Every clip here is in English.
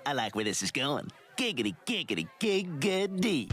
I like where this is going. Giggity, giggity, giggity.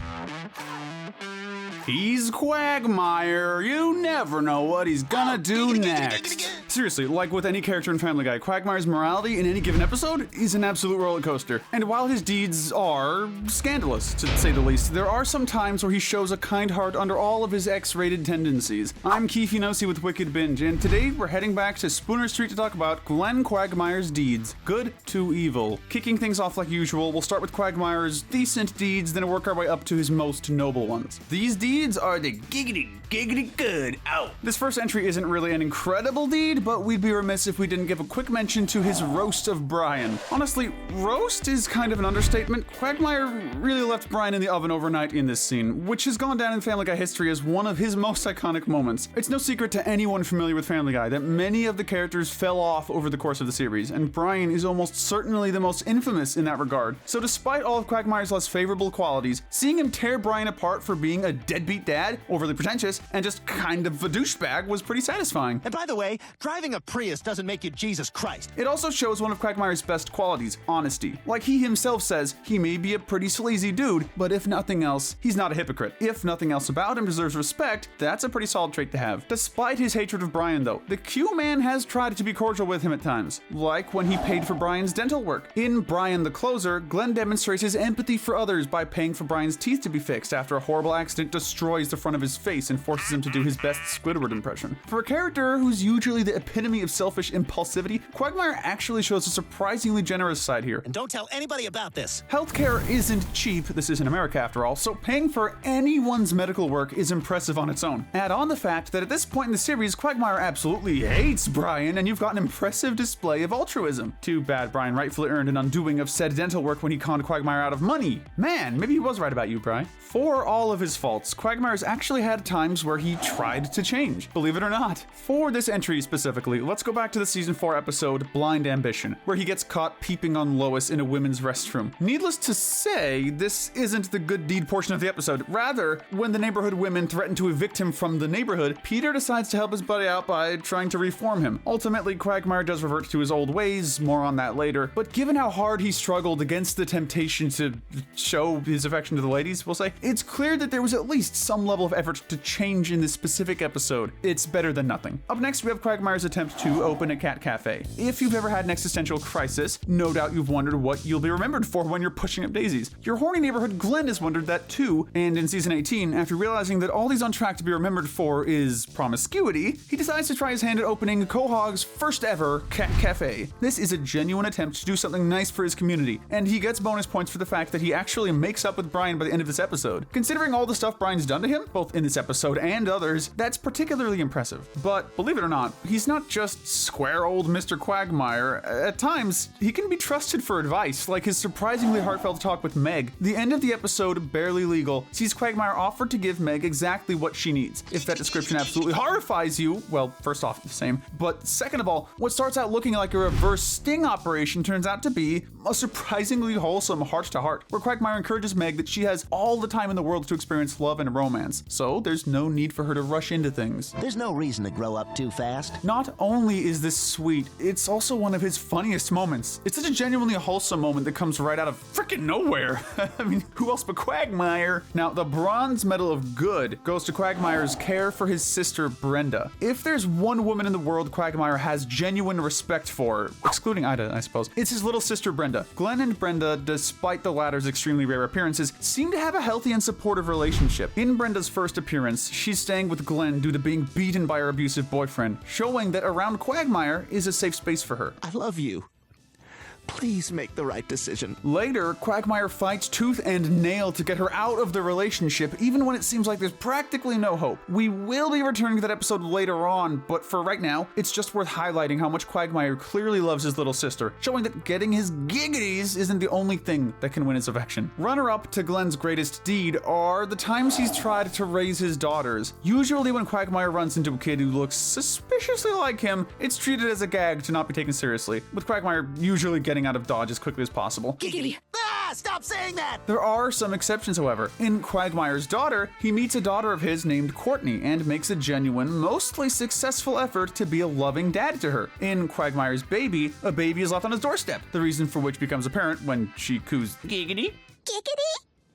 He's Quagmire. You never know what he's gonna do next. Seriously, like with any character in Family Guy, Quagmire's morality in any given episode is an absolute roller coaster. And while his deeds are scandalous, to say the least, there are some times where he shows a kind heart under all of his X-rated tendencies. I'm Keefe Nosy with Wicked Binge, and today we're heading back to Spooner Street to talk about Glenn Quagmire's deeds, good to evil. Kicking things off like usual, we'll start with Quagmire's decent deeds, then work our way up to his most noble ones. These deeds are the giggity good. Ow! This first entry isn't really an incredible deed, but we'd be remiss if we didn't give a quick mention to his roast of Brian. Honestly, roast is kind of an understatement. Quagmire really left Brian in the oven overnight in this scene, which has gone down in Family Guy history as one of his most iconic moments. It's no secret to anyone familiar with Family Guy that many of the characters fell off over the course of the series, and Brian is almost certainly the most infamous in that regard. So despite all of Quagmire's less favorable qualities, seeing him tear Brian apart for being a deadbeat dad, overly pretentious, and just kind of a douchebag was pretty satisfying. And by the way, driving a Prius doesn't make you Jesus Christ. It also shows one of Quagmire's best qualities, honesty. Like he himself says, he may be a pretty sleazy dude, but if nothing else, he's not a hypocrite. If nothing else about him deserves respect, that's a pretty solid trait to have. Despite his hatred of Brian though, the Q-Man has tried to be cordial with him at times, like when he paid for Brian's dental work. In Brian the Closer, Glenn demonstrates his empathy for others by paying for Brian's teeth to be fixed after a horrible accident destroys the front of his face and forces him to do his best Squidward impression. For a character who's usually the epitome of selfish impulsivity, Quagmire actually shows a surprisingly generous side here. And don't tell anybody about this. Healthcare isn't cheap, this isn't America after all, so paying for anyone's medical work is impressive on its own. Add on the fact that at this point in the series, Quagmire absolutely hates Brian, and you've got an impressive display of altruism. Too bad Brian rightfully earned an undoing of said dental work when he conned Quagmire out of money. Man, maybe he was right about you, Brian. For all of his faults, Quagmire's actually had times where he tried to change, believe it or not. For this entry specifically, let's go back to the season 4 episode, Blind Ambition, where he gets caught peeping on Lois in a women's restroom. Needless to say, this isn't the good deed portion of the episode. Rather, when the neighborhood women threaten to evict him from the neighborhood, Peter decides to help his buddy out by trying to reform him. Ultimately, Quagmire does revert to his old ways, more on that later, but given how hard he struggled against the temptation to show his affection to the ladies, we'll say, it's clear that there was at least some level of effort to change in this specific episode. It's better than nothing. Up next, we have Quagmire's attempt to open a cat cafe. If you've ever had an existential crisis, no doubt you've wondered what you'll be remembered for when you're pushing up daisies. Your horny neighborhood Glenn has wondered that too, and in season 18, after realizing that all he's on track to be remembered for is promiscuity, he decides to try his hand at opening Quahog's first ever cat cafe. This is a genuine attempt to do something nice for his community, and he gets bonus points for the fact that he actually makes up with Brian by the end of this episode. Considering all the stuff Brian's done to him, both in this episode and others, that's particularly impressive. But believe it or not, he's not just square old Mr. Quagmire. At times, he can be trusted for advice, like his surprisingly heartfelt talk with Meg. The end of the episode, Barely Legal, sees Quagmire offer to give Meg exactly what she needs. If that description absolutely horrifies you, well, first off, the same. But second of all, what starts out looking like a reverse sting operation turns out to be a surprisingly wholesome heart-to-heart, where Quagmire encourages Meg that she has all the time in the world to experience love and romance, so there's no need for her to rush into things. There's no reason to grow up too fast. Not only is this sweet, it's also one of his funniest moments. It's such a genuinely wholesome moment that comes right out of frickin' nowhere. I mean, who else but Quagmire? Now, the Bronze Medal of Good goes to Quagmire's care for his sister Brenda. If there's one woman in the world Quagmire has genuine respect for, excluding Ida, I suppose, it's his little sister Brenda. Glenn and Brenda, despite the latter's extremely rare appearances, seem to have a healthy and supportive relationship. In Brenda's first appearance, she's staying with Glenn due to being beaten by her abusive boyfriend, showing that around Quagmire is a safe space for her. I love you. Please make the right decision. Later, Quagmire fights tooth and nail to get her out of the relationship, even when it seems like there's practically no hope. We will be returning to that episode later on, but for right now, it's just worth highlighting how much Quagmire clearly loves his little sister, showing that getting his giggities isn't the only thing that can win his affection. Runner-up to Glenn's greatest deed are the times he's tried to raise his daughters. Usually when Quagmire runs into a kid who looks suspiciously like him, it's treated as a gag to not be taken seriously, with Quagmire usually getting out of Dodge as quickly as possible. Giggity. Ah, Stop saying that! There are some exceptions, however. In Quagmire's Daughter, he meets a daughter of his named Courtney and makes a genuine, mostly successful effort to be a loving dad to her. In Quagmire's Baby, a baby is left on his doorstep, the reason for which becomes apparent when she coos giggity. Giggity?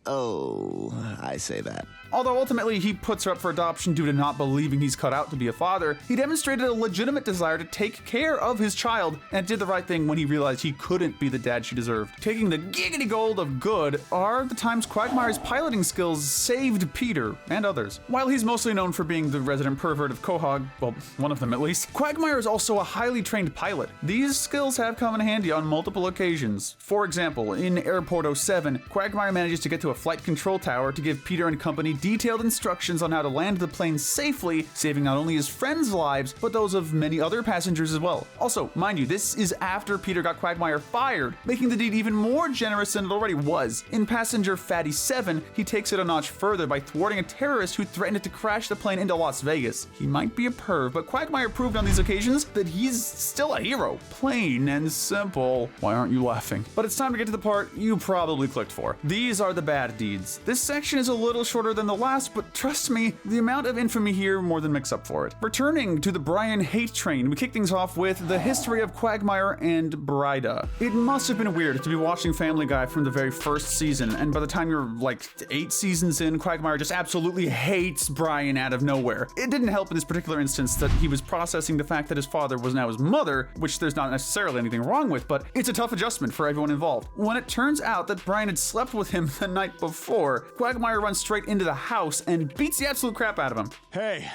Oh, I say that. Although ultimately he puts her up for adoption due to not believing he's cut out to be a father, he demonstrated a legitimate desire to take care of his child and did the right thing when he realized he couldn't be the dad she deserved. Taking the giggity gold of good are the times Quagmire's piloting skills saved Peter and others. While he's mostly known for being the resident pervert of Quahog, well, one of them at least, Quagmire is also a highly trained pilot. These skills have come in handy on multiple occasions. For example, in Airport 07, Quagmire manages to get to a flight control tower to give Peter and company detailed instructions on how to land the plane safely, saving not only his friends' lives, but those of many other passengers as well. Also, mind you, this is after Peter got Quagmire fired, making the deed even more generous than it already was. In Passenger Fatty 7, he takes it a notch further by thwarting a terrorist who threatened to crash the plane into Las Vegas. He might be a perv, but Quagmire proved on these occasions that he's still a hero. Plain and simple. Why aren't you laughing? But it's time to get to the part you probably clicked for. These are the bad deeds. This section is a little shorter than the last, but trust me, the amount of infamy here more than makes up for it. Returning to the Brian hate train, we kick things off with the history of Quagmire and Brenda. It must have been weird to be watching Family Guy from the very first season, and by the time you're like 8 seasons in, Quagmire just absolutely hates Brian out of nowhere. It didn't help in this particular instance that he was processing the fact that his father was now his mother, which there's not necessarily anything wrong with, but it's a tough adjustment for everyone involved. When it turns out that Brian had slept with him the night before, Quagmire runs straight into the house and beats the absolute crap out of him. Hey,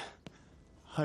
I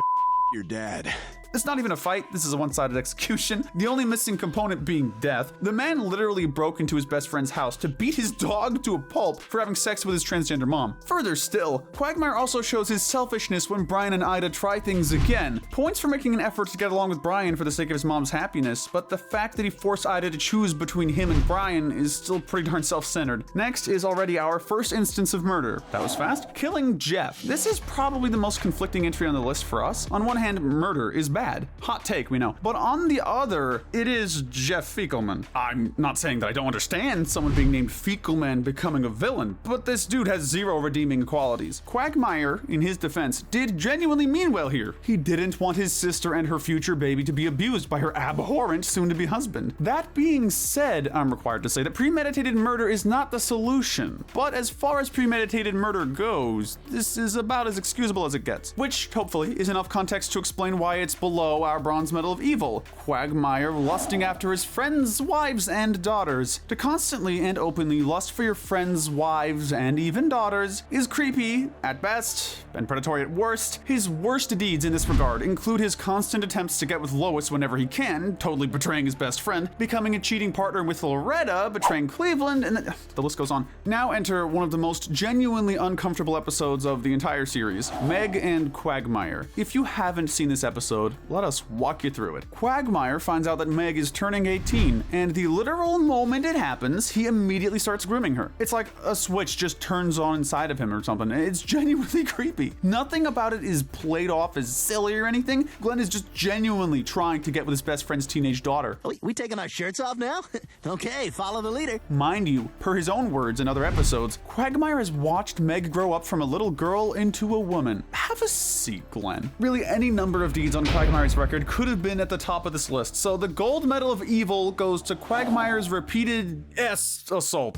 your dad. It's not even a fight, this is a one-sided execution, the only missing component being death. The man literally broke into his best friend's house to beat his dog to a pulp for having sex with his transgender mom. Further still, Quagmire also shows his selfishness when Brian and Ida try things again. Points for making an effort to get along with Brian for the sake of his mom's happiness, but the fact that he forced Ida to choose between him and Brian is still pretty darn self-centered. Next is already our first instance of murder. That was fast. Killing Jeff. This is probably the most conflicting entry on the list for us. On one hand, murder is bad. Hot take, we know. But on the other, it is Jeff Finkelman. I'm not saying that I don't understand someone being named Finkelman becoming a villain, but this dude has zero redeeming qualities. Quagmire, in his defense, did genuinely mean well here. He didn't want his sister and her future baby to be abused by her abhorrent soon-to-be husband. That being said, I'm required to say that premeditated murder is not the solution. But as far as premeditated murder goes, this is about as excusable as it gets. Which, hopefully, is enough context to explain why it's below our bronze medal of evil. Quagmire lusting after his friends' wives and daughters. To constantly and openly lust for your friends' wives and even daughters is creepy at best and predatory at worst. His worst deeds in this regard include his constant attempts to get with Lois whenever he can, totally betraying his best friend, becoming a cheating partner with Loretta, betraying Cleveland, and the list goes on. Now enter one of the most genuinely uncomfortable episodes of the entire series, Meg and Quagmire. If you haven't seen this episode, let us walk you through it. Quagmire finds out that Meg is turning 18, and the literal moment it happens, he immediately starts grooming her. It's like a switch just turns on inside of him or something. It's genuinely creepy. Nothing about it is played off as silly or anything. Glenn is just genuinely trying to get with his best friend's teenage daughter. We taking our shirts off now? Okay, follow the leader. Mind you, per his own words in other episodes, Quagmire has watched Meg grow up from a little girl into a woman. Have a seat, Glenn. Really, any number of deeds on Quagmire's record could have been at the top of this list, so the gold medal of evil goes to Quagmire's repeated assault.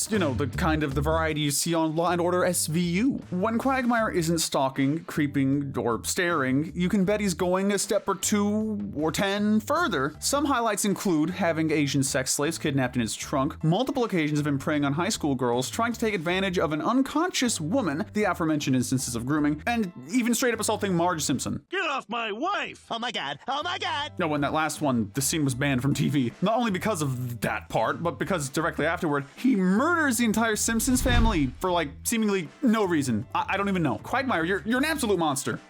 You know, the kind of the variety you see on Law & Order SVU. When Quagmire isn't stalking, creeping, or staring, you can bet he's going a step or 2 or 10 further. Some highlights include having Asian sex slaves kidnapped in his trunk, multiple occasions of him preying on high school girls, trying to take advantage of an unconscious woman, the aforementioned instances of grooming, and even straight up assaulting Marge Simpson. Get off my wife! Oh my god, oh my god! No, in that last one, the scene was banned from TV. Not only because of that part, but because directly afterward, he murders the entire Simpsons family for like seemingly no reason. I don't even know. Quagmire, you're an absolute monster.